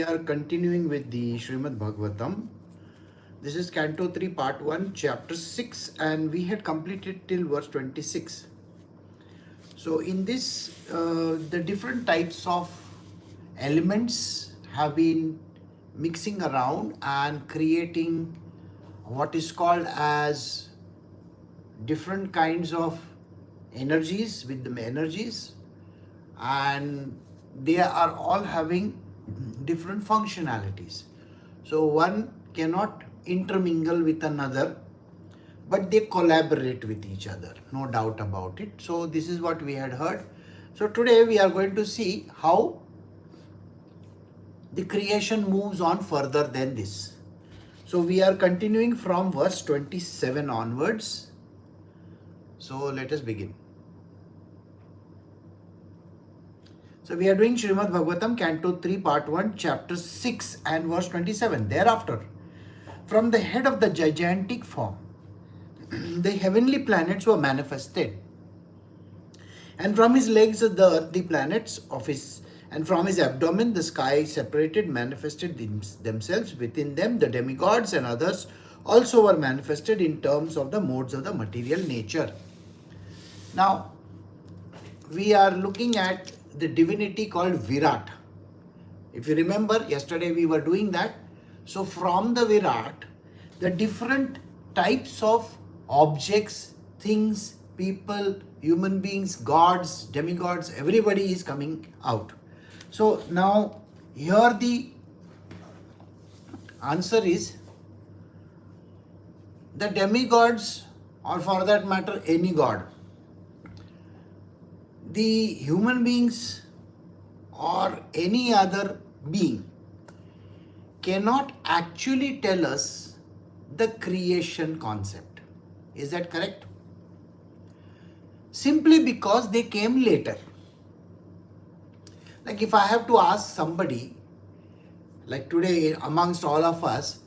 we are continuing with the Srimad Bhagavatam. This is Canto 3, Part 1, Chapter 6, and we had completed till verse 26. So in this, the different types of elements have been mixing around and creating what is called as different kinds of energies with the energies, and they are all having different functionalities. So one cannot intermingle with another, but they collaborate with each other, no doubt about it. So this is what we had heard. So today we are going to see how the creation moves on further than this. So we are continuing from verse 27 onwards. So let us begin. So we are doing Srimad Bhagavatam, Canto 3, Part 1, Chapter 6 and verse 27. Thereafter, from the head of the gigantic form, the heavenly planets were manifested. And from his legs the earth, the planets of his, and from his abdomen the sky separated, manifested themselves. Within them the demigods and others also were manifested in terms of the modes of the material nature. Now, we are looking at the divinity called Virat. If you remember, yesterday we were doing that. So from the Virat, the different types of objects, things, people, human beings, gods, demigods, everybody is coming out. So now here the answer is the demigods, or for that matter any god, the human beings or any other being cannot actually tell us the creation concept. Is that correct? Simply because they came later. Like if I have to ask somebody, like today amongst all of us,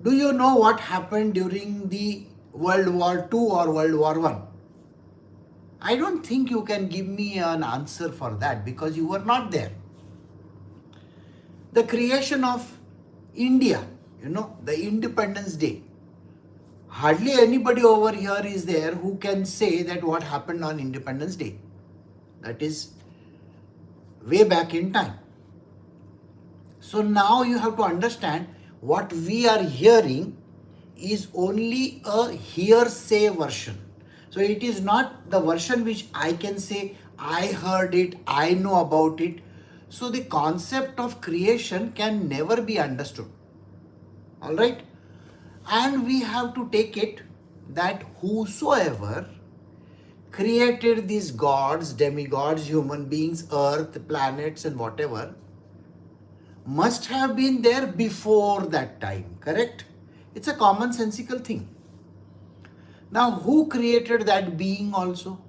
do you know what happened during the World War II or World War I? I don't think you can give me an answer for that because you were not there. The creation of India, the Independence Day. Hardly anybody over here is there who can say that what happened on Independence Day. That is way back in time. So now you have to understand what we are hearing is only a hearsay version. So it is not the version which I can say, I heard it, I know about it. So the concept of creation can never be understood. All right? And we have to take it that whosoever created these gods, demigods, human beings, earth, planets and whatever, must have been there before that time, correct? It's a commonsensical thing. Now, who created that being also?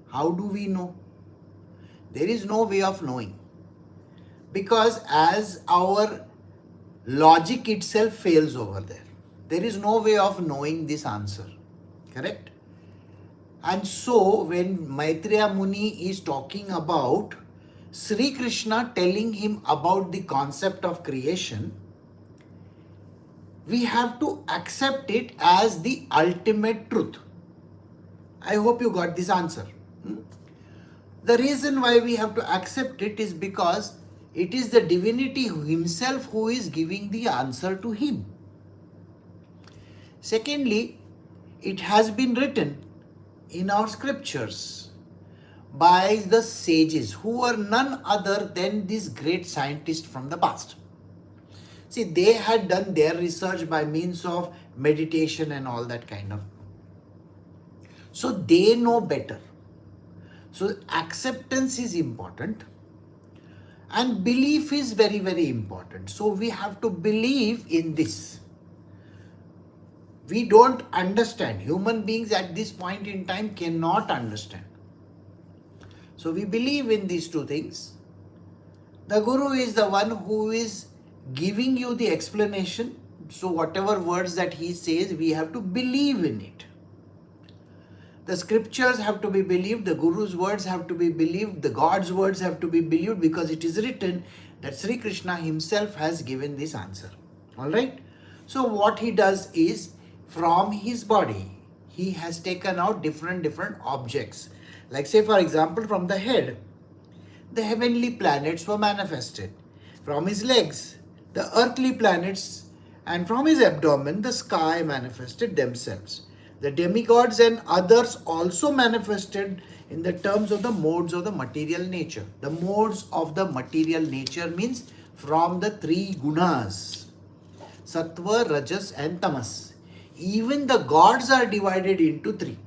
How do we know? There is no way of knowing. Because as our logic itself fails over there, there is no way of knowing this answer. Correct? And so, when Maitreya Muni is talking about Sri Krishna telling him about the concept of creation, we have to accept it as the ultimate truth. I hope you got this answer. The reason why we have to accept it is because it is the divinity himself who is giving the answer to him. Secondly, it has been written in our scriptures by the sages who are none other than these great scientists from the past. See, they had done their research by means of meditation and all that kind of. So they know better. So acceptance is important and belief is very, very important. So we have to believe in this. We don't understand. Human beings at this point in time cannot understand. So we believe in these two things. The Guru is the one who is giving you the explanation. So whatever words that he says, we have to believe in it. The scriptures have to be believed, the Guru's words have to be believed, the God's words have to be believed because it is written that Sri Krishna himself has given this answer. Alright? So what he does is, from his body, he has taken out different objects. Like say for example, from the head, the heavenly planets were manifested. From his legs, the earthly planets, and from his abdomen, the sky manifested themselves. The demigods and others also manifested in the terms of the modes of the material nature. The modes of the material nature means from the three gunas: sattva, rajas and tamas. Even the gods are divided into three.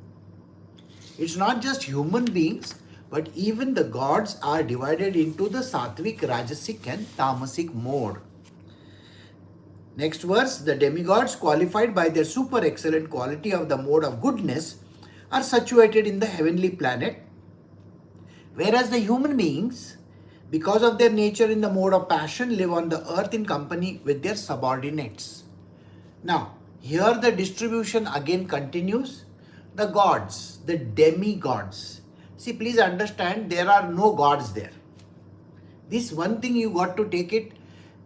It's not just human beings, but even the gods are divided into the sattvic, rajasic and tamasic mode. Next verse, the demigods, qualified by their super excellent quality of the mode of goodness, are situated in the heavenly planet, whereas the human beings, because of their nature in the mode of passion, live on the earth in company with their subordinates. Now, here the distribution again continues. The gods, the demigods. See, please understand, there are no gods there. This one thing you got to take it,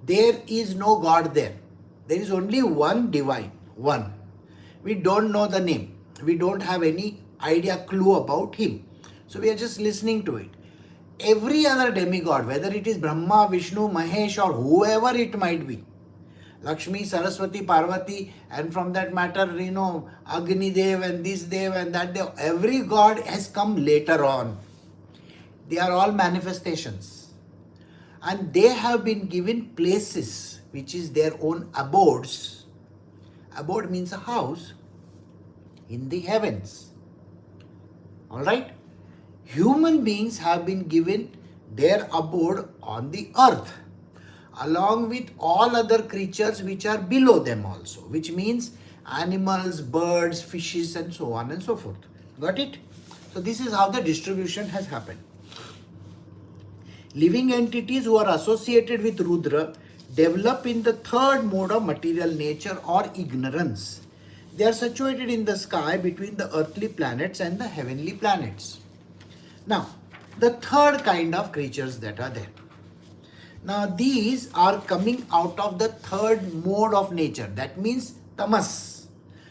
there is no God there. There is only one divine, one. We don't know the name. We don't have any idea, clue about him. So we are just listening to it. Every other demigod, whether it is Brahma, Vishnu, Mahesh or whoever it might be, Lakshmi, Saraswati, Parvati, and from that matter, Agni Dev and this Dev and that Dev, every god has come later on. They are all manifestations. And they have been given places, which is their own abodes. Abode means a house in the heavens. Alright? Human beings have been given their abode on the earth, along with all other creatures which are below them also, which means animals, birds, fishes and so on and so forth. Got it? So this is how the distribution has happened. Living entities who are associated with Rudra develop in the third mode of material nature or ignorance. They are situated in the sky between the earthly planets and the heavenly planets. Now, the third kind of creatures that are there. Now, these are coming out of the third mode of nature. That means tamas.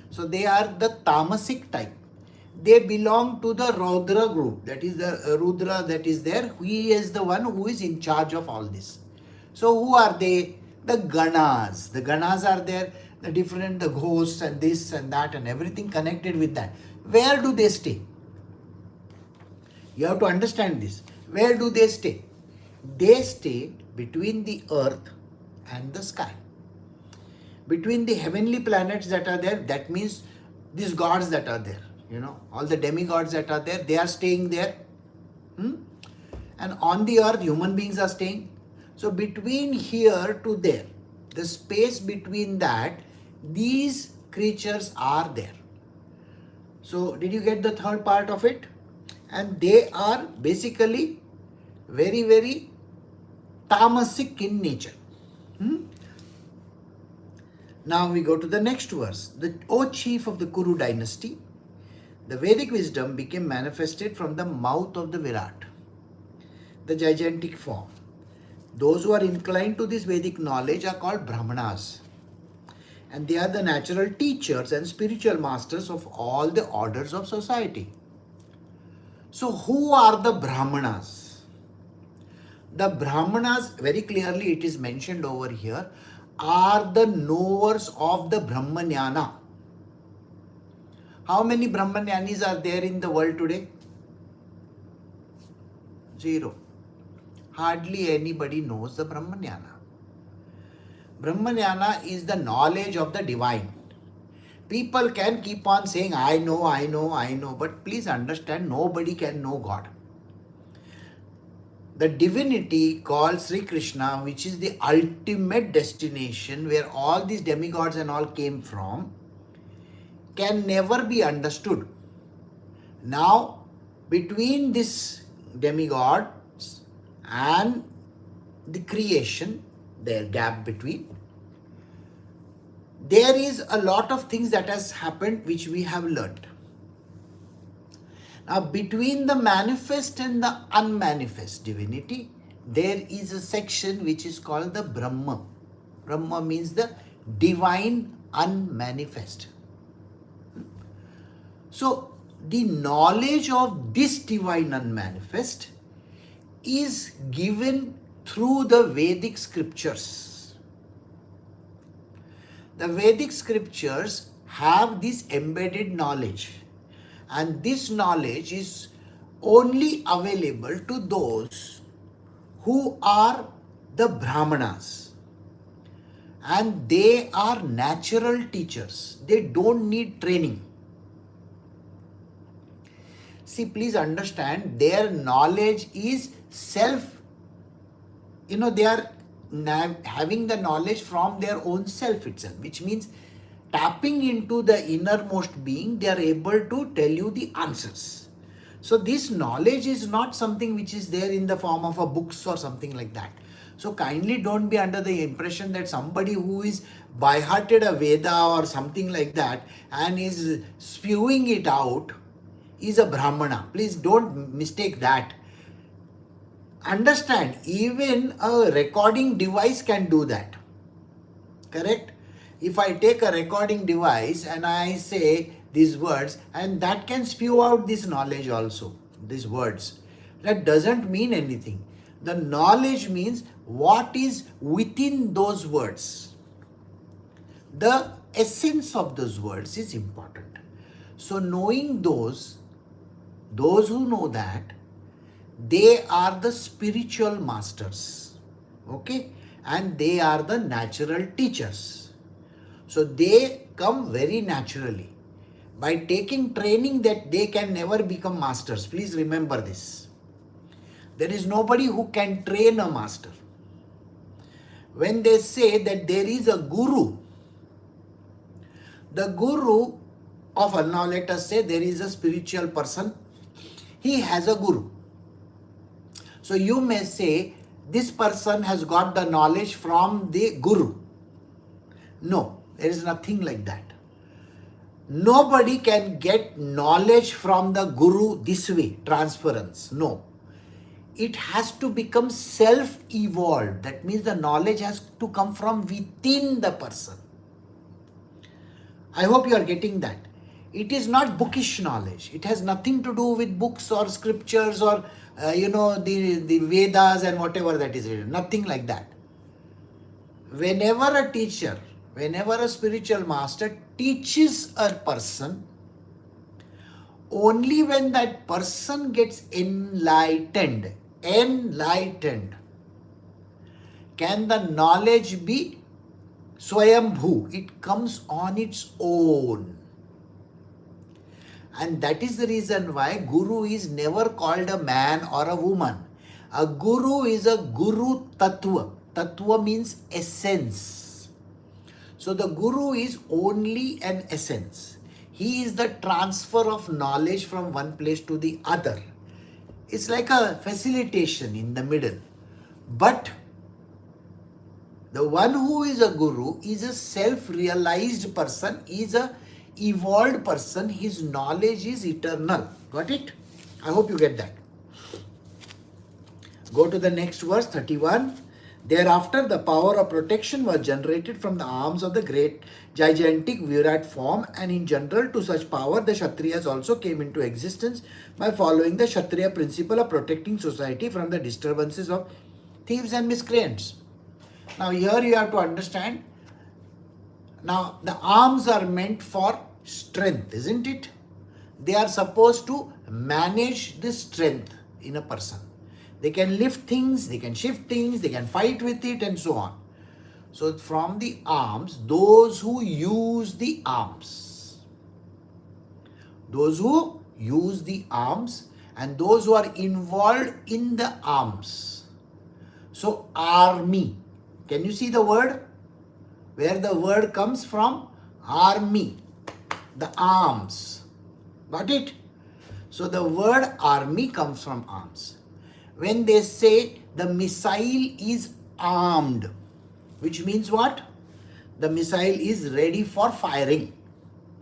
So, they are the tamasic type. They belong to the Rudra group. That is the Rudra that is there. He is the one who is in charge of all this. So, who are they? The Ganas. The Ganas are there. The different, the ghosts and this and that and everything connected with that. Where do they stay? You have to understand this. Where do they stay? They stay between the earth and the sky. Between the heavenly planets that are there, that means these gods that are there, all the demigods that are there, they are staying there. And on the earth, human beings are staying. So between here to there, the space between that, these creatures are there. So did you get the third part of it? And they are basically very, very tamasic in nature. Now we go to the next verse. O chief of the Kuru dynasty, the Vedic wisdom became manifested from the mouth of the Virat, the gigantic form. Those who are inclined to this Vedic knowledge are called Brahmanas. And they are the natural teachers and spiritual masters of all the orders of society. So who are the Brahmanas? The Brahmanas, very clearly it is mentioned over here, are the knowers of the Brahmanyana. How many Brahmanyanis are there in the world today? 0. Hardly anybody knows the Brahmanyana. Brahmanyana is the knowledge of the divine. People can keep on saying, I know, but please understand, nobody can know God. The divinity called Sri Krishna, which is the ultimate destination where all these demigods and all came from, can never be understood. Now, between this demigods and the creation, their gap between, there is a lot of things that has happened which we have learned. Now, between the manifest and the unmanifest divinity, there is a section which is called the Brahma. Brahma means the divine unmanifest. So the knowledge of this divine unmanifest is given through the Vedic scriptures. The Vedic scriptures have this embedded knowledge, and this knowledge is only available to those who are the Brahmanas, and they are natural teachers. They don't need training. See, please understand, their knowledge is they are having the knowledge from their own self itself, which means tapping into the innermost being, they are able to tell you the answers. So this knowledge is not something which is there in the form of a books or something like that. So kindly don't be under the impression that somebody who is by-hearted a Veda or something like that and is spewing it out is a Brahmana. Please don't mistake that. Understand, even a recording device can do that. Correct? If I take a recording device and I say these words, and that can spew out this knowledge also, these words. That doesn't mean anything. The knowledge means what is within those words. The essence of those words is important. So knowing those who know that, they are the spiritual masters, okay, and they are the natural teachers. So they come very naturally. By taking training, that they can never become masters. Please remember this. There is nobody who can train a master. When they say that there is a guru, the guru of, now let us say there is a spiritual person, he has a guru. So you may say, this person has got the knowledge from the guru. No, there is nothing like that. Nobody can get knowledge from the guru this way, transference. No. It has to become self-evolved. That means the knowledge has to come from within the person. I hope you are getting that. It is not bookish knowledge. It has nothing to do with books or scriptures or the Vedas and whatever that is written. Nothing like that. Whenever a teacher, whenever a spiritual master teaches a person, only when that person gets enlightened, can the knowledge be swayambhu. It comes on its own. And that is the reason why guru is never called a man or a woman. A guru is a guru tattva. Tattva means essence. So the guru is only an essence. He is the transfer of knowledge from one place to the other. It's like a facilitation in the middle. But the one who is a guru is a self-realized person, is a evolved person. His knowledge is eternal. Got it? I hope you get that. Go to the next verse, 31. Thereafter, the power of protection was generated from the arms of the great gigantic Virat form, and in general to such power the Kshatriyas also came into existence by following the Kshatriya principle of protecting society from the disturbances of thieves and miscreants. Now here you have to understand, now the arms are meant for strength, isn't it? They are supposed to manage the strength in a person. They can lift things, they can shift things, they can fight with it and so on. So from the arms, those who use the arms, and those who are involved in the arms. So army, can you see the word? Where the word comes from? Army, the arms. Got it? So the word army comes from arms. When they say the missile is armed, which means what? The missile is ready for firing.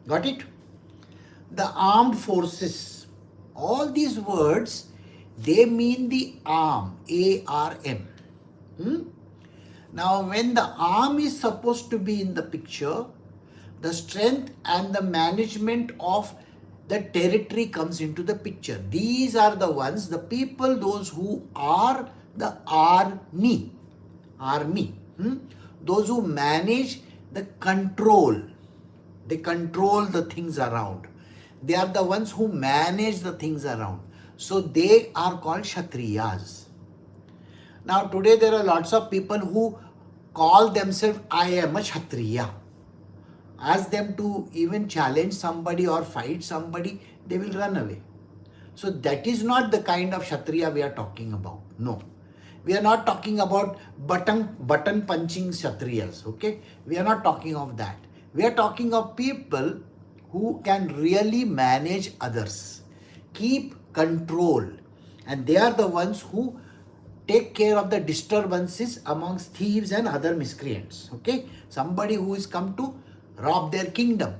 Got it? The armed forces. All these words, They mean the arm, A-R-M. Now, when the arm is supposed to be in the picture, the strength and the management of the territory comes into the picture. These are the ones, the people, those who are the army. Those who manage the control. They control the things around. They are the ones who manage the things around. So they are called Kshatriyas. Now today there are lots of people who call themselves, I am a Kshatriya. Ask them to even challenge somebody or fight somebody, they will run away. So that is not the kind of Kshatriya we are talking about. No. We are not talking about button punching Kshatriyas. Okay? We are not talking of that. We are talking of people who can really manage others, keep control, and they are the ones who take care of the disturbances amongst thieves and other miscreants. Okay? Somebody who is come to rob their kingdom.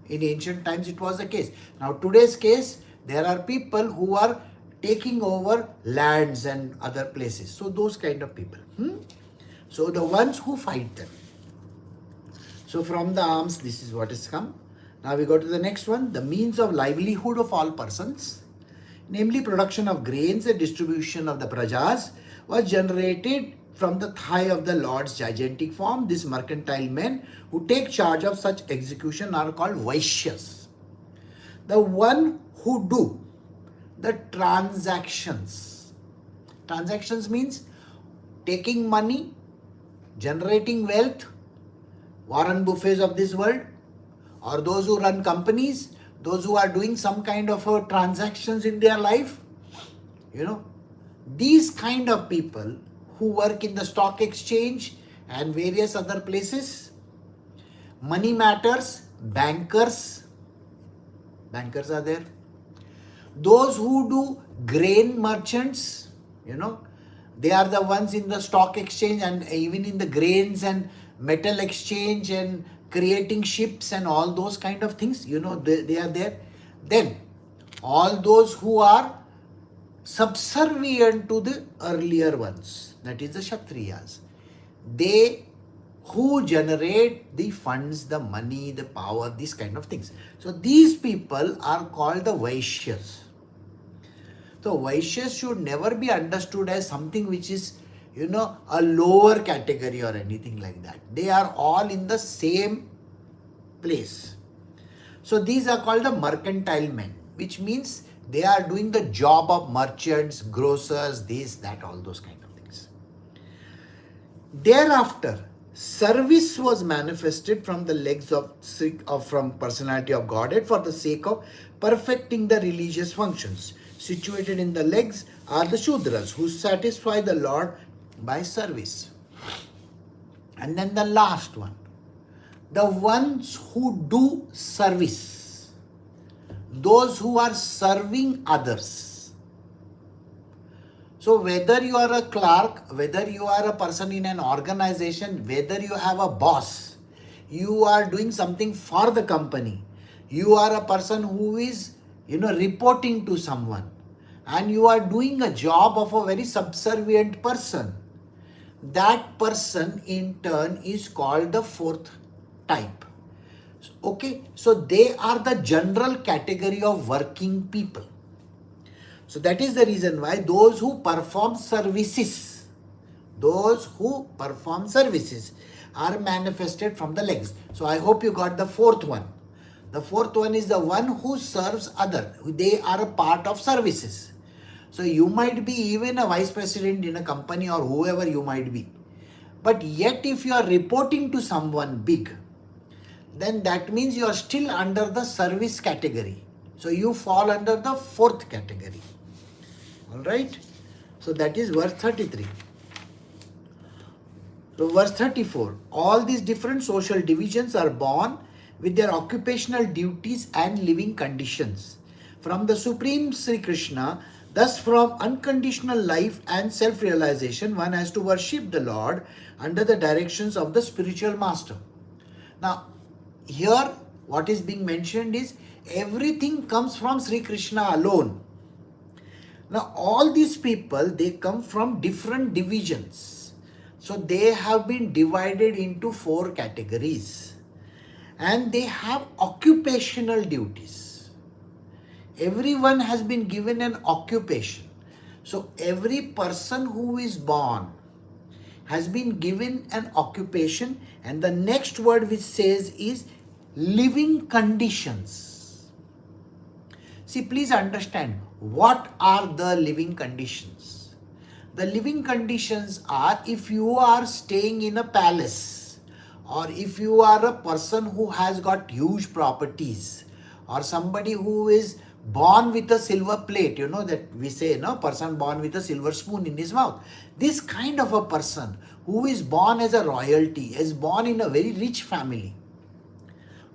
In ancient times it was the case. Now today's case, there are people who are taking over lands and other places. So those kind of people. So the ones who fight them. So from the arms, this is what has come. Now we go to the next one. The means of livelihood of all persons, namely production of grains and distribution of the prajas, was generated from the thigh of the Lord's gigantic form. These mercantile men who take charge of such execution are called Vaishyas. The one who do the transactions. Transactions means taking money, generating wealth, Warren Buffets of this world, or those who run companies, those who are doing some kind of transactions in their life. These kind of people who work in the stock exchange and various other places, money matters, bankers are there. Those who do grain merchants, they are the ones in the stock exchange and even in the grains and metal exchange and creating ships and all those kind of things, they are there. Then all those who are subservient to the earlier ones, that is the Kshatriyas, they who generate the funds, the money, the power, these kind of things. So these people are called the Vaishyas. So Vaishyas should never be understood as something which is a lower category or anything like that. They are all in the same place. So these are called the mercantile men, which means they are doing the job of merchants, grocers, this, that, all those kind of things. Thereafter, service was manifested from the legs from personality of Godhead for the sake of perfecting the religious functions. Situated in the legs are the Shudras who satisfy the Lord by service. And then the last one, the ones who do service, those who are serving others. So whether you are a clerk, whether you are a person in an organization, whether you have a boss, you are doing something for the company, you are a person who is reporting to someone, and you are doing a job of a very subservient person, that person in turn is called the fourth type. Okay, so they are the general category of working people. So that is the reason why those who perform services are manifested from the legs. So I hope you got the fourth one. The fourth one is the one who serves other. They are a part of services. So you might be even a vice president in a company or whoever you might be. But yet if you are reporting to someone big, then that means you are still under the service category. So you fall under the fourth category. Alright? So that is verse 33. So verse 34. All these different social divisions are born with their occupational duties and living conditions from the Supreme Sri Krishna. Thus, from unconditional life and self-realization, one has to worship the Lord under the directions of the spiritual master. Now, here what is being mentioned is everything comes from Sri Krishna alone. Now all these people, they come from different divisions. So they have been divided into 4 categories and they have occupational duties. Everyone has been given an occupation. So every person who is born has been given an occupation, and the next word which says is living conditions. See, please understand, what are the living conditions? The living conditions are, if you are staying in a palace, or if you are a person who has got huge properties, or somebody who is born with a silver plate, you know that we say, no, person born with a silver spoon in his mouth. This kind of a person who is born as a royalty, is born in a very rich family,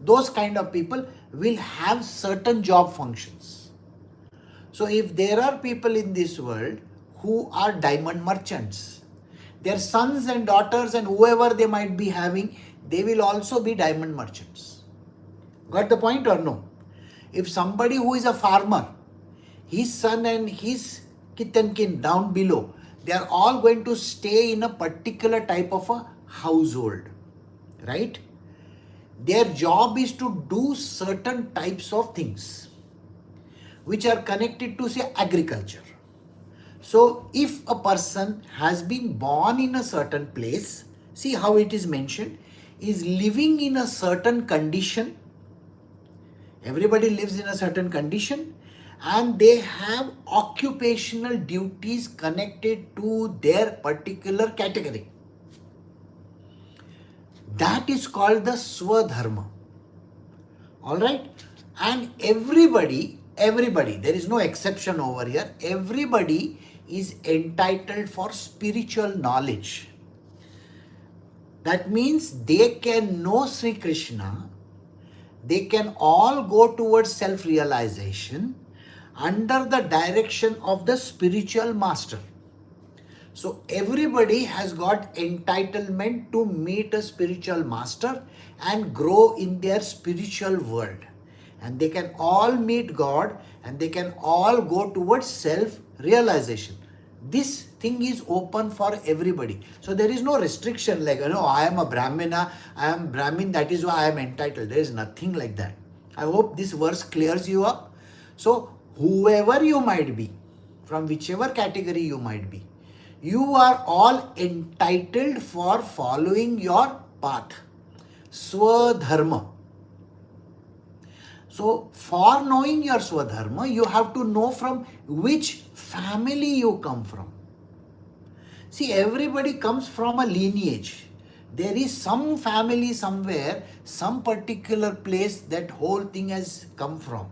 those kind of people will have certain job functions. So if there are people in this world who are diamond merchants, their sons and daughters and whoever they might be having, they will also be diamond merchants. Got the point or no? If somebody who is a farmer, his son and his kith and kin down below, they are all going to stay in a particular type of a household, right? Their job is to do certain types of things which are connected to, say, agriculture. So if a person has been born in a certain place, see how it is mentioned, is living in a certain condition. Everybody lives in a certain condition and they have occupational duties connected to their particular category. That is called the Swadharma. Alright? And everybody, there is no exception over here, everybody is entitled for spiritual knowledge. That means they can know Sri Krishna, they can all go towards self-realization under the direction of the spiritual master. So everybody has got entitlement to meet a spiritual master and grow in their spiritual world. And they can all meet God and they can all go towards self-realization. This thing is open for everybody. So there is no restriction like, I am a Brahmana, I am Brahmin, that is why I am entitled. There is nothing like that. I hope this verse clears you up. So whoever you might be, from whichever category you might be, you are all entitled for following your path. Swadharma. So for knowing your Swadharma, you have to know from which family you come from. See, everybody comes from a lineage. There is some family somewhere, some particular place that whole thing has come from.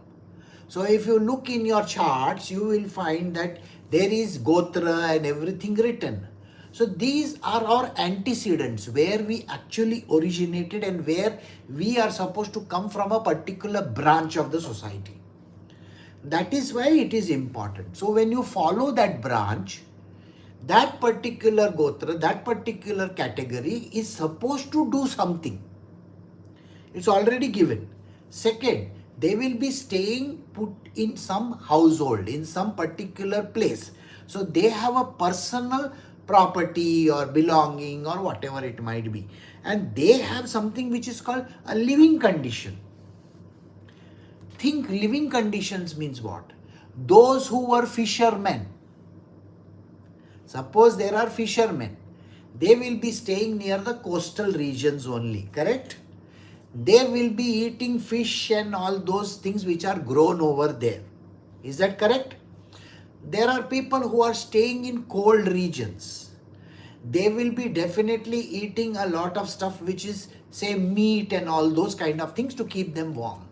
So if you look in your charts, you will find that there is Gotra and everything written. So these are our antecedents, where we actually originated and where we are supposed to come from a particular branch of the society. That is why it is important. So when you follow that branch, that particular Gotra, that particular category is supposed to do something. It's already given. Second, they will be staying put in some household, in some particular place. So they have a personal property or belonging or whatever it might be. And they have something which is called a living condition. Think living conditions means what? Those who were fishermen. Suppose there are fishermen. They will be staying near the coastal regions only, correct? They will be eating fish and all those things which are grown over there. Is that correct? There are people who are staying in cold regions. They will be definitely eating a lot of stuff which is, say, meat and all those kind of things to keep them warm.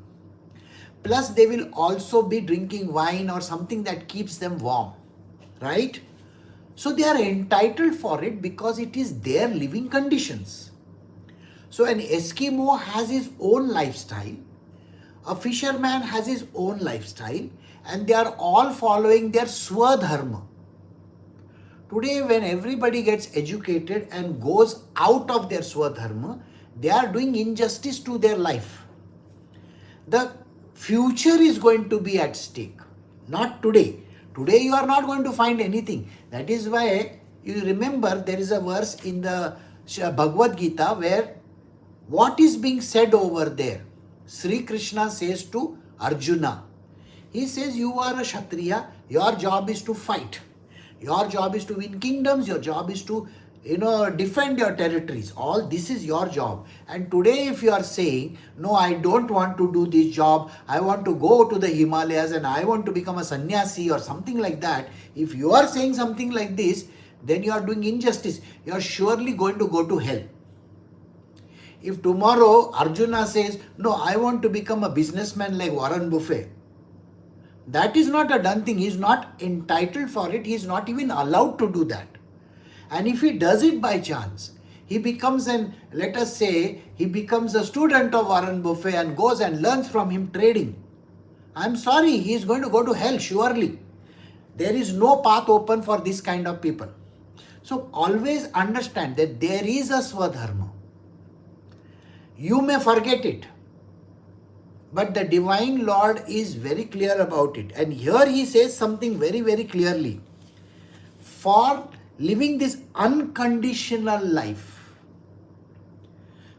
Plus they will also be drinking wine or something that keeps them warm, right? So they are entitled for it because it is their living conditions. So an Eskimo has his own lifestyle, a fisherman has his own lifestyle, and they are all following their Swadharma. Today when everybody gets educated and goes out of their Swadharma, they are doing injustice to their life. The future is going to be at stake, not today. Today you are not going to find anything. That is why you remember there is a verse in the Bhagavad Gita where what is being said over there? Sri Krishna says to Arjuna, he says, you are a Kshatriya, your job is to fight. Your job is to win kingdoms, your job is to defend your territories. All this is your job. And today if you are saying, no, I don't want to do this job, I want to go to the Himalayas and I want to become a sannyasi or something like that, if you are saying something like this, then you are doing injustice. You are surely going to go to hell. If tomorrow Arjuna says, no, I want to become a businessman like Warren Buffett, that is not a done thing. He is not entitled for it. He is not even allowed to do that. And if he does it by chance, he becomes let us say, he becomes a student of Warren Buffett and goes and learns from him trading. I'm sorry, he is going to go to hell surely. There is no path open for this kind of people. So always understand that there is a Swadharma. You may forget it, but the Divine Lord is very clear about it. And here he says something very, very clearly. For living this unconditional life,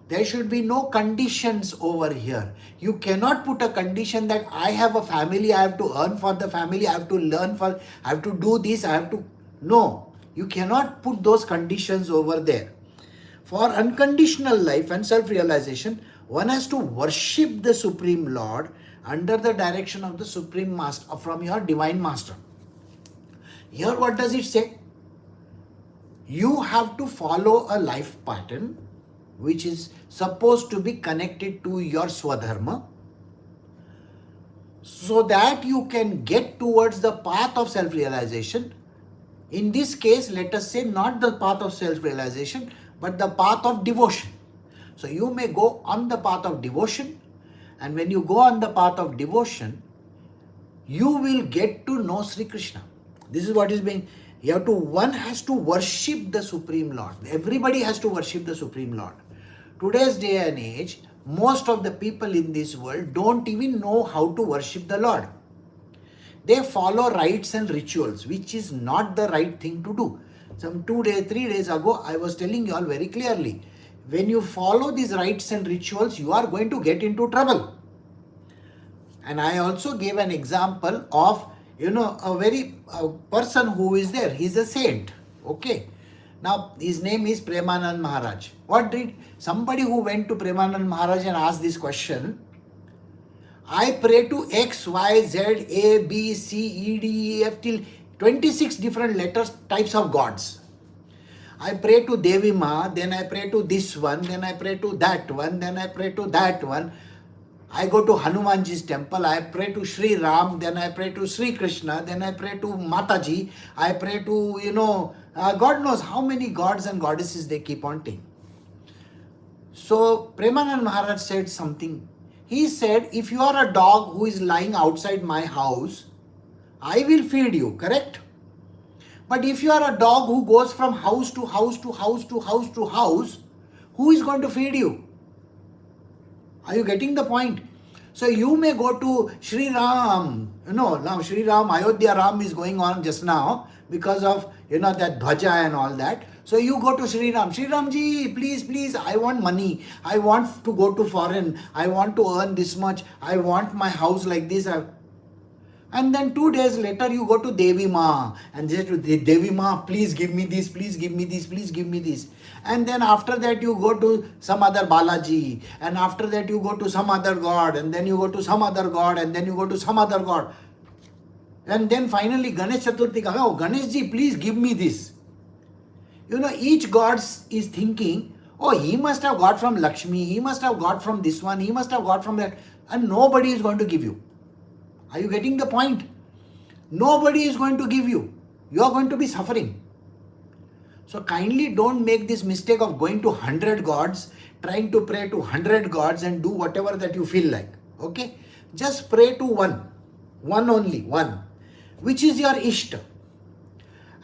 there should be no conditions over here. You cannot put a condition that I have a family, I have to earn for the family, I have to learn for, I have to do this, I have to... No, you cannot put those conditions over there. For unconditional life and self-realization, one has to worship the Supreme Lord under the direction of the Supreme Master, from your Divine Master. Here what does it say? You have to follow a life pattern which is supposed to be connected to your Swadharma, so that you can get towards the path of self-realization. In this case, let us say not the path of self-realization, but the path of devotion. So you may go on the path of devotion, and when you go on the path of devotion, you will get to know Sri Krishna. This is what is being, one has to worship the Supreme Lord. Everybody has to worship the Supreme Lord. Today's day and age, most of the people in this world don't even know how to worship the Lord. They follow rites and rituals, which is not the right thing to do. Some 3 days ago, I was telling you all very clearly, when you follow these rites and rituals, you are going to get into trouble. And I also gave an example of, a person who is there. He's a saint. Okay. Now, his name is Premanand Maharaj. Somebody who went to Premanand Maharaj and asked this question, I pray to X, Y, Z, A, B, C, E, D, E, F till 26 different types of gods. I pray to Devi Ma, then I pray to this one, then I pray to that one, then I pray to that one. I go to Hanumanji's temple, I pray to Sri Ram, then I pray to Sri Krishna, then I pray to Mataji, I pray to, God knows how many gods and goddesses they keep on taking. So Premanand Maharaj said something. He said, if you are a dog who is lying outside my house, I will feed you, correct? But if you are a dog who goes from house to house to house to house to house, who is going to feed you? Are you getting the point? So you may go to Sri Ram, now Sri Ram, Ayodhya Ram is going on just now because of, that Dhwaja and all that. So you go to Sri Ram, Sri Ramji, please, I want money. I want to go to foreign. I want to earn this much. I want my house like this. And then 2 days later, you go to Devi Ma and say to Devi Ma, please give me this, please give me this, please give me this. And then after that, you go to some other Balaji. And after that, you go to some other god. And then you go to some other god. And then you go to some other god. And then finally, Ganesh Chaturthi, oh, Ganeshji, please give me this. Each god is thinking, oh, he must have got from Lakshmi. He must have got from this one. He must have got from that. And nobody is going to give you. Are you getting the point? Nobody is going to give you. You are going to be suffering. So kindly don't make this mistake of going to 100 gods, trying to pray to 100 gods and do whatever that you feel like. Okay? Just pray to one. One only. One. Which is your Ishta.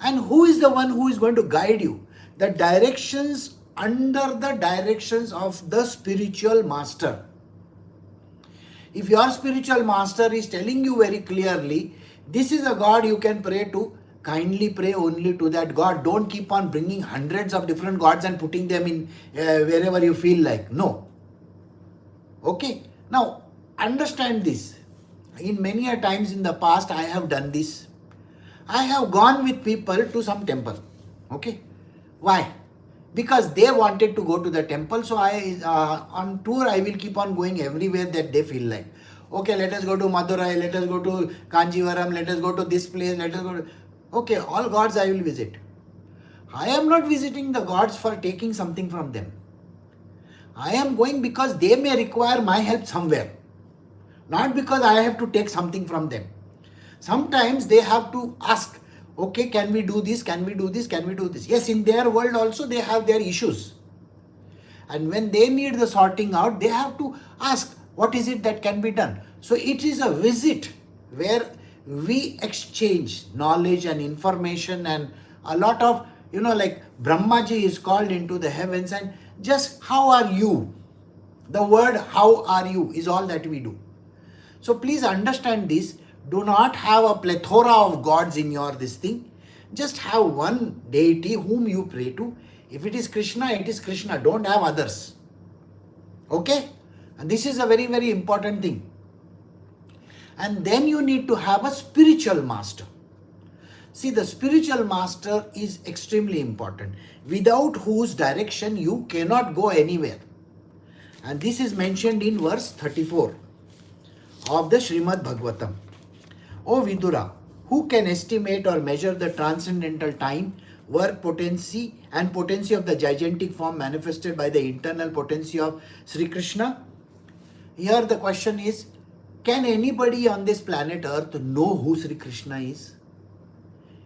And who is the one who is going to guide you? The directions under the directions of the spiritual master. If your spiritual master is telling you very clearly, This is a God you can pray to. Kindly pray only to that God. Don't keep on bringing hundreds of different gods and putting them in wherever you feel like. No. Okay. Now, understand this. In many a times in the past, I have done this. I have gone with people to some temple. Okay. Why? Because they wanted to go to the temple. So on tour, I will keep on going everywhere that they feel like. Okay, let us go to Madurai, let us go to Kanjivaram, let us go to this place, let us go to... Okay, all gods I will visit. I am not visiting the gods for taking something from them. I am going because they may require my help somewhere. Not because I have to take something from them. Sometimes they have to ask, okay, can we do this, can we do this, can we do this? Yes, in their world also they have their issues. And when they need the sorting out, they have to ask, what is it that can be done? So it is a visit where we exchange knowledge and information, and a lot of, like Brahmaji is called into the heavens, and just how are you? The word how are you is all that we do. So please understand this. Do not have a plethora of gods in your this thing. Just have one deity whom you pray to. If it is Krishna, it is Krishna. Don't have others. Okay? And this is a very, very important thing. And then you need to have a spiritual master. See, the spiritual master is extremely important, without whose direction you cannot go anywhere. And this is mentioned in verse 34 of the Srimad Bhagavatam. O Vidura, who can estimate or measure the transcendental time, work, potency and potency of the gigantic form manifested by the internal potency of Sri Krishna? Here the question is, can anybody on this planet Earth know who Sri Krishna is?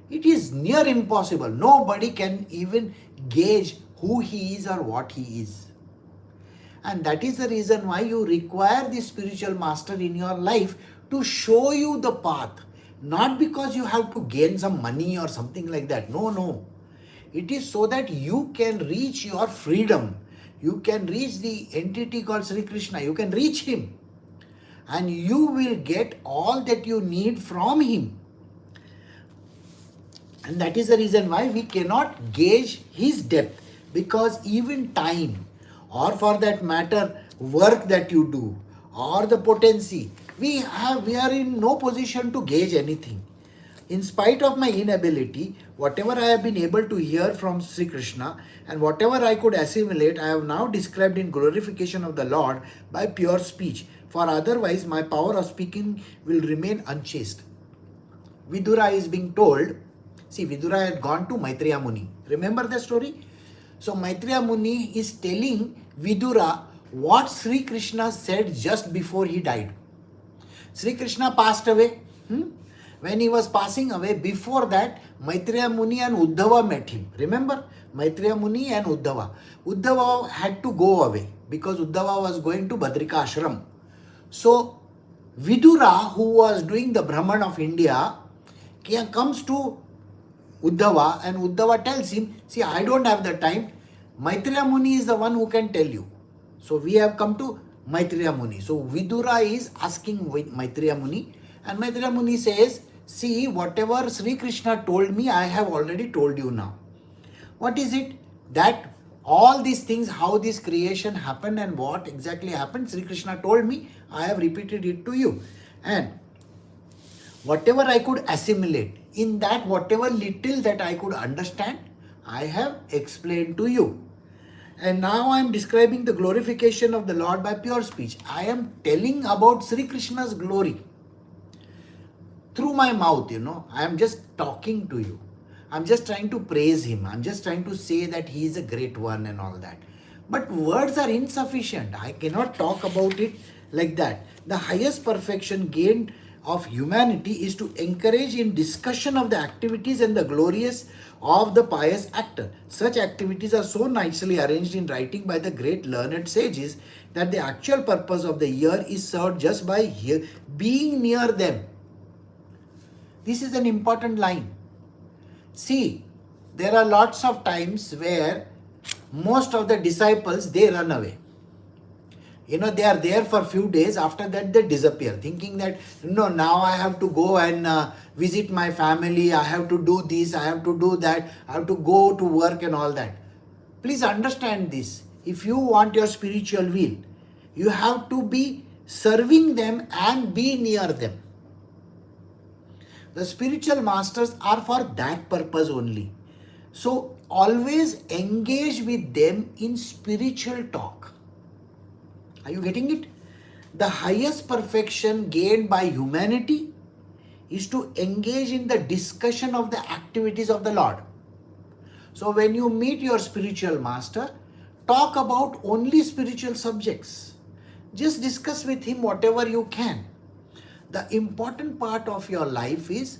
It is near impossible. Nobody can even gauge who he is or what he is. And that is the reason why you require the spiritual master in your life to show you the path. Not because you have to gain some money or something like that. No. It is so that you can reach your freedom. You can reach the entity called Sri Krishna. You can reach him. And you will get all that you need from him. And that is the reason why we cannot gauge his depth. Because even time, or for that matter, work that you do, or the potency, we are in no position to gauge anything. In spite of my inability, whatever I have been able to hear from Sri Krishna and whatever I could assimilate, I have now described in glorification of the Lord by pure speech. For otherwise, my power of speaking will remain unchaste. Vidura is being told, see, Vidura had gone to Maitreya Muni. Remember the story? So Maitreya Muni is telling Vidura what Sri Krishna said just before he died. Sri Krishna passed away. When he was passing away, before that, Maitreya Muni and Uddhava met him. Remember? Maitreya Muni and Uddhava. Uddhava had to go away because Uddhava was going to Badrika Ashram. So Vidura, who was doing the Brahman of India, comes to Uddhava, and Uddhava tells him, see, I don't have the time. Maitreya Muni is the one who can tell you. So we have come to Maitreya Muni. So Vidura is asking Maitreya Muni, and Maitreya Muni says, see, whatever Sri Krishna told me, I have already told you now. What is it? That all these things, how this creation happened and what exactly happened, Sri Krishna told me, I have repeated it to you. And whatever I could assimilate, in that whatever little that I could understand, I have explained to you. And now I am describing the glorification of the Lord by pure speech. I am telling about Sri Krishna's glory. Through my mouth, I am just talking to you. I am just trying to praise him. I am just trying to say that he is a great one and all that. But words are insufficient. I cannot talk about it like that. The highest perfection gained of humanity is to encourage in discussion of the activities and the glorious of the pious actor. Such activities are so nicely arranged in writing by the great learned sages that the actual purpose of the ear is served just by being near them. This is an important line. See, there are lots of times where most of the disciples, they run away. They are there for a few days. After that, they disappear, thinking that, now I have to go and visit my family. I have to do this. I have to do that. I have to go to work and all that. Please understand this. If you want your spiritual will, you have to be serving them and be near them. The spiritual masters are for that purpose only. So always engage with them in spiritual talk. Are you getting it? The highest perfection gained by humanity is to engage in the discussion of the activities of the Lord. So when you meet your spiritual master, talk about only spiritual subjects. Just discuss with him whatever you can. The important part of your life is,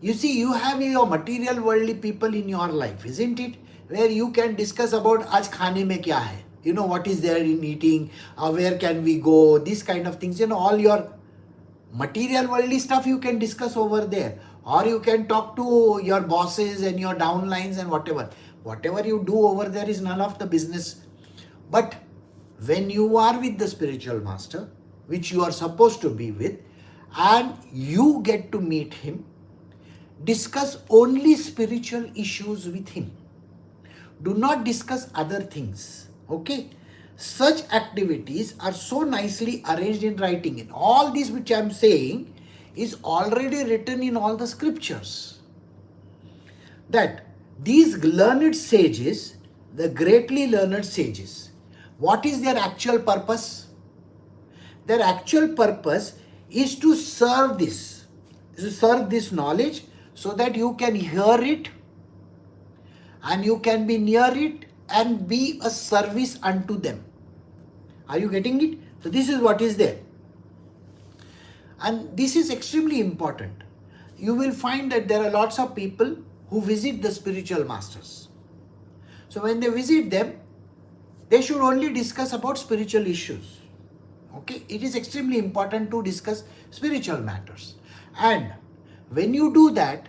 you have your material worldly people in your life, isn't it? Where you can discuss about aaj khane mein kya hai? What is there in eating, where can we go, this kind of things. All your material worldly stuff you can discuss over there. Or you can talk to your bosses and your downlines and whatever. Whatever you do over there is none of the business. But when you are with the spiritual master, which you are supposed to be with, and you get to meet him, discuss only spiritual issues with him. Do not discuss other things. Okay? Such activities are so nicely arranged in writing. And all this which I am saying is already written in all the scriptures. That these learned sages, the greatly learned sages, what is their actual purpose? Their actual purpose is to serve this knowledge so that you can hear it and you can be near it and be a service unto them. Are you getting it? So this is what is there. And this is extremely important. You will find that there are lots of people who visit the spiritual masters. So when they visit them, they should only discuss about spiritual issues. Okay? It is extremely important to discuss spiritual matters. And when you do that,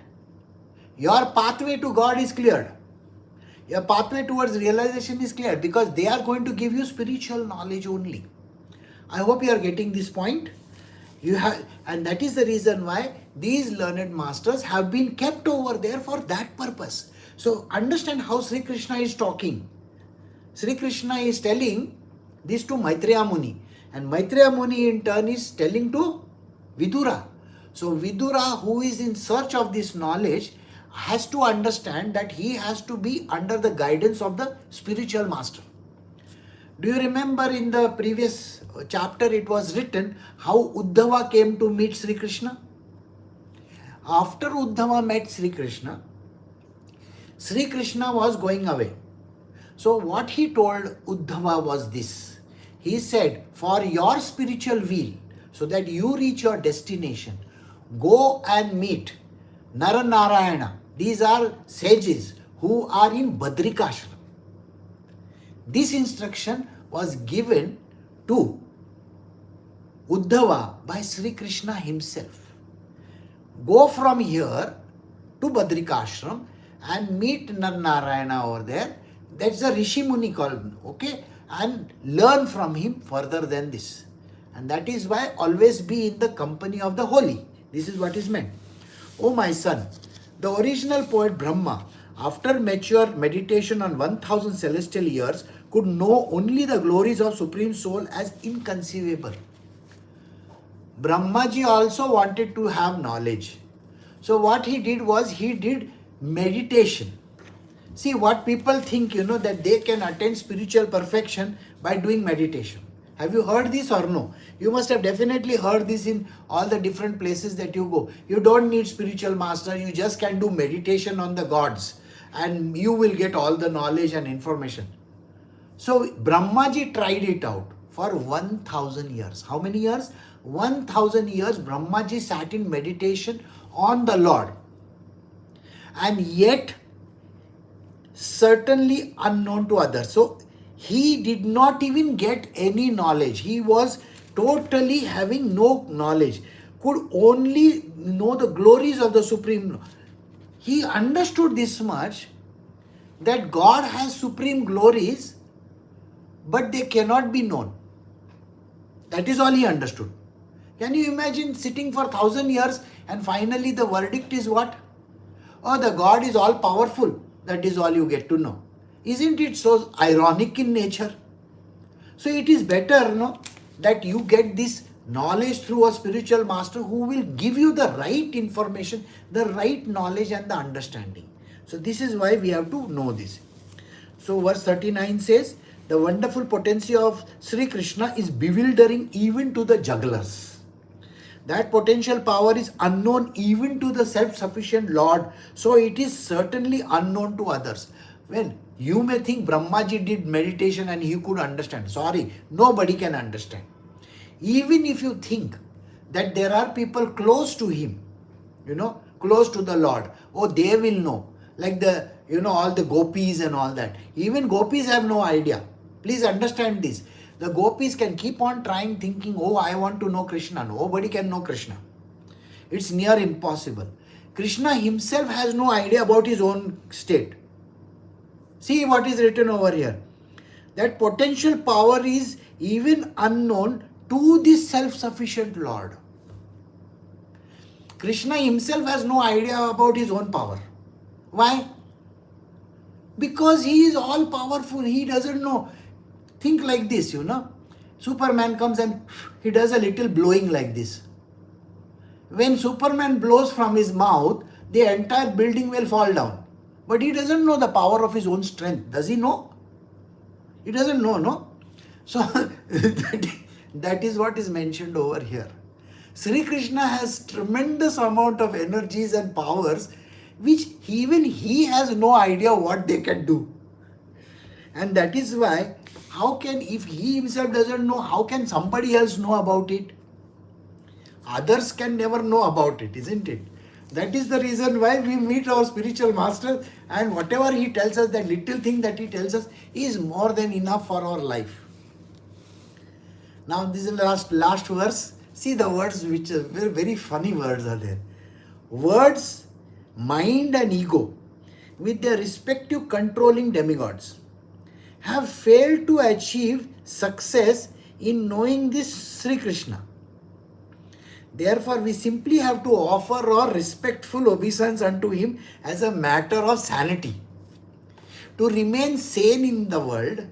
your pathway to God is cleared. Your pathway towards realization is clear, because they are going to give you spiritual knowledge only. I hope you are getting this point. And that is the reason why these learned masters have been kept over there for that purpose. So understand how Sri Krishna is talking. Sri Krishna is telling this to Maitreya Muni, and Maitreya Muni in turn is telling to Vidura. So Vidura, who is in search of this knowledge, has to understand that he has to be under the guidance of the spiritual master. Do you remember in the previous chapter it was written how Uddhava came to meet Sri Krishna? After Uddhava met Sri Krishna was going away. So what he told Uddhava was this. He said, for your spiritual will, so that you reach your destination, go and meet Naranarayana. These are sages who are in Badrikashram. This instruction was given to Uddhava by Sri Krishna himself. Go from here to Badrikashram and meet Naranarayana over there. That's the Rishi Muni called, okay? And learn from him further than this. And that is why always be in the company of the holy. This is what is meant. Oh my son, the original poet Brahma, after mature meditation on 1000 celestial years, could know only the glories of Supreme Soul as inconceivable. Brahmaji also wanted to have knowledge. So what he did was, he did meditation. See, what people think, that they can attain spiritual perfection by doing meditation. Have you heard this or no? You must have definitely heard this in all the different places that you go. You don't need spiritual master. You just can do meditation on the gods and you will get all the knowledge and information. So Brahmaji tried it out for 1000 years. How many years? 1000 years Brahmaji sat in meditation on the Lord. And yet, certainly unknown to others. So he did not even get any knowledge. He was totally having no knowledge. Could only know the glories of the Supreme. He understood this much, that God has supreme glories, but they cannot be known. That is all he understood. Can you imagine sitting for 1,000 years and finally the verdict is what? Oh, the God is all powerful. That is all you get to know. Isn't it so ironic in nature? So it is better, that you get this knowledge through a spiritual master who will give you the right information, the right knowledge and the understanding. So this is why we have to know this. So verse 39 says, the wonderful potency of Sri Krishna is bewildering even to the jugglers. That potential power is unknown even to the self-sufficient Lord. So it is certainly unknown to others. When you may think Brahmaji did meditation and he could understand. Sorry, nobody can understand. Even if you think that there are people close to him, close to the Lord, oh, they will know. Like all the gopis and all that. Even gopis have no idea. Please understand this. The gopis can keep on trying, thinking, oh, I want to know Krishna. Nobody can know Krishna. It's near impossible. Krishna himself has no idea about his own state. See what is written over here. That potential power is even unknown to this self-sufficient Lord. Krishna himself has no idea about his own power. Why? Because he is all powerful. He doesn't know. Think like this, Superman comes and he does a little blowing like this. When Superman blows from his mouth, the entire building will fall down. But he doesn't know the power of his own strength. Does he know? He doesn't know, no? So that is what is mentioned over here. Sri Krishna has tremendous amount of energies and powers which even he has no idea what they can do. And that is why, if he himself doesn't know, how can somebody else know about it? Others can never know about it, isn't it? That is the reason why we meet our spiritual master, and whatever he tells us, that little thing that he tells us is more than enough for our life. Now this is the last verse. See the words, which are very, very funny words are there. Words, mind and ego, with their respective controlling demigods, have failed to achieve success in knowing this Sri Krishna. Therefore, we simply have to offer our respectful obeisance unto him as a matter of sanity. To remain sane in the world,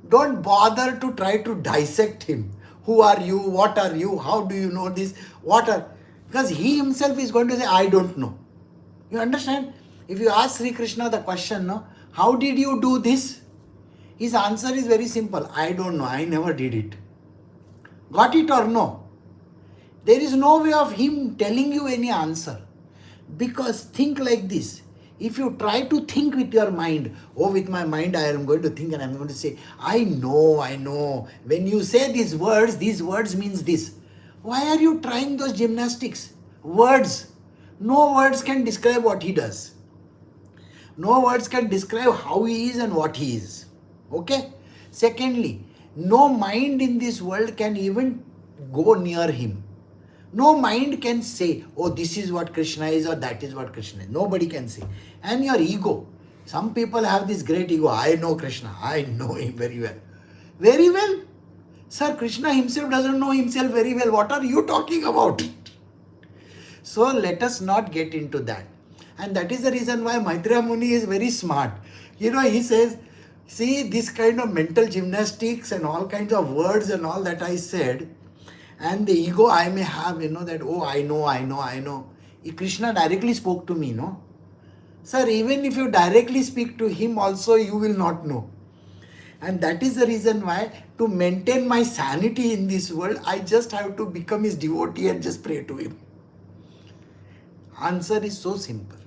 don't bother to try to dissect him. Who are you? What are you? How do you know this? Because he himself is going to say, I don't know. You understand? If you ask Sri Krishna the question, how did you do this? His answer is very simple. I don't know. I never did it. Got it or no? There is no way of him telling you any answer. Because think like this. If you try to think with your mind, with my mind I am going to think and I am going to say, I know. When you say these words means this. Why are you trying those gymnastics? Words. No words can describe what he does. No words can describe how he is and what he is. Okay? Secondly, no mind in this world can even go near him. No mind can say, this is what Krishna is or that is what Krishna is. Nobody can say. And your ego. Some people have this great ego. I know Krishna. I know him very well. Very well? Sir, Krishna himself doesn't know himself very well. What are you talking about? So let us not get into that. And that is the reason why Maitreya Muni is very smart. He says, see, this kind of mental gymnastics and all kinds of words and all that I said, and the ego I may have, that, I know. Krishna directly spoke to me, no? Sir, even if you directly speak to him also, you will not know. And that is the reason why, to maintain my sanity in this world, I just have to become his devotee and just pray to him. Answer is so simple.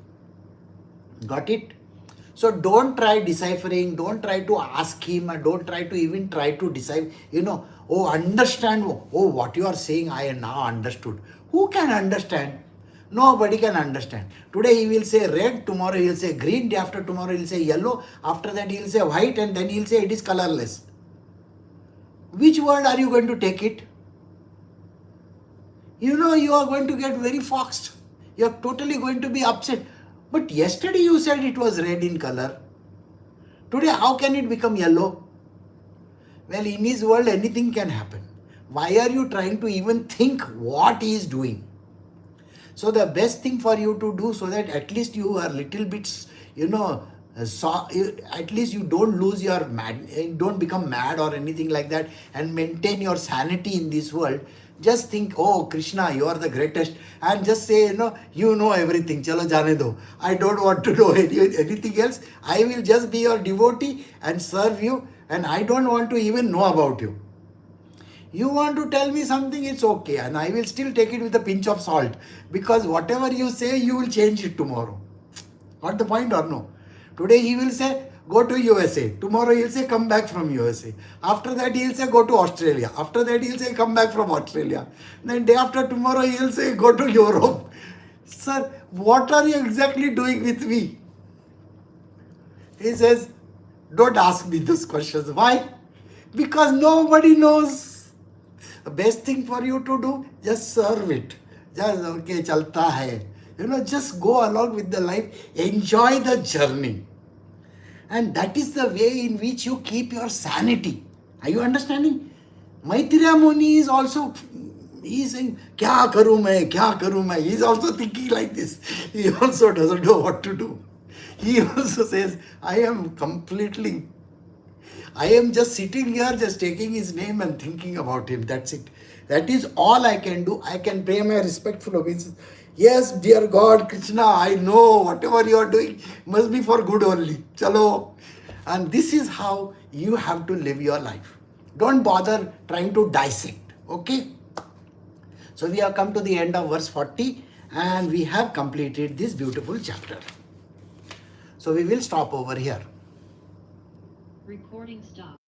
Got it? So don't try deciphering, don't try to ask him, and don't try to even try to decide, understand, what you are saying, I now understood. Who can understand? Nobody can understand. Today he will say red, tomorrow he will say green, day after tomorrow he will say yellow, after that he will say white, and then he will say it is colorless. Which word are you going to take it? You are going to get very foxed. You are totally going to be upset. But yesterday you said it was red in color. Today how can it become yellow? Well, in his world anything can happen. Why are you trying to even think what he is doing? So the best thing for you to do, so that at least you are little bit, at least you don't lose your don't become mad or anything like that, and maintain your sanity in this world. Just think, oh Krishna, you are the greatest, and just say, you know everything. Chalo jane do. I don't want to know anything else. I will just be your devotee and serve you, and I don't want to even know about you. You want to tell me something, it's okay, and I will still take it with a pinch of salt, because whatever you say, you will change it tomorrow. Got the point or no? Today he will say, go to USA. Tomorrow he'll say, come back from USA. After that he'll say, go to Australia. After that he'll say, come back from Australia. Then day after tomorrow he'll say, go to Europe. Sir, what are you exactly doing with me? He says, don't ask me those questions. Why? Because nobody knows. The best thing for you to do, just serve it. Just, okay, chalta hai. Just go along with the life. Enjoy the journey. And that is the way in which you keep your sanity. Are you understanding? Maitreya Muni is also, he is saying, kya karu main? He is also thinking like this. He also doesn't know what to do. He also says, I am just sitting here, just taking his name and thinking about him. That's it. That is all I can do. I can pay my respectful obeisance. Yes, dear God, Krishna, I know whatever you are doing must be for good only. Chalo. And this is how you have to live your life. Don't bother trying to dissect. Okay? So we have come to the end of verse 40 and we have completed this beautiful chapter. So we will stop over here. Recording stop.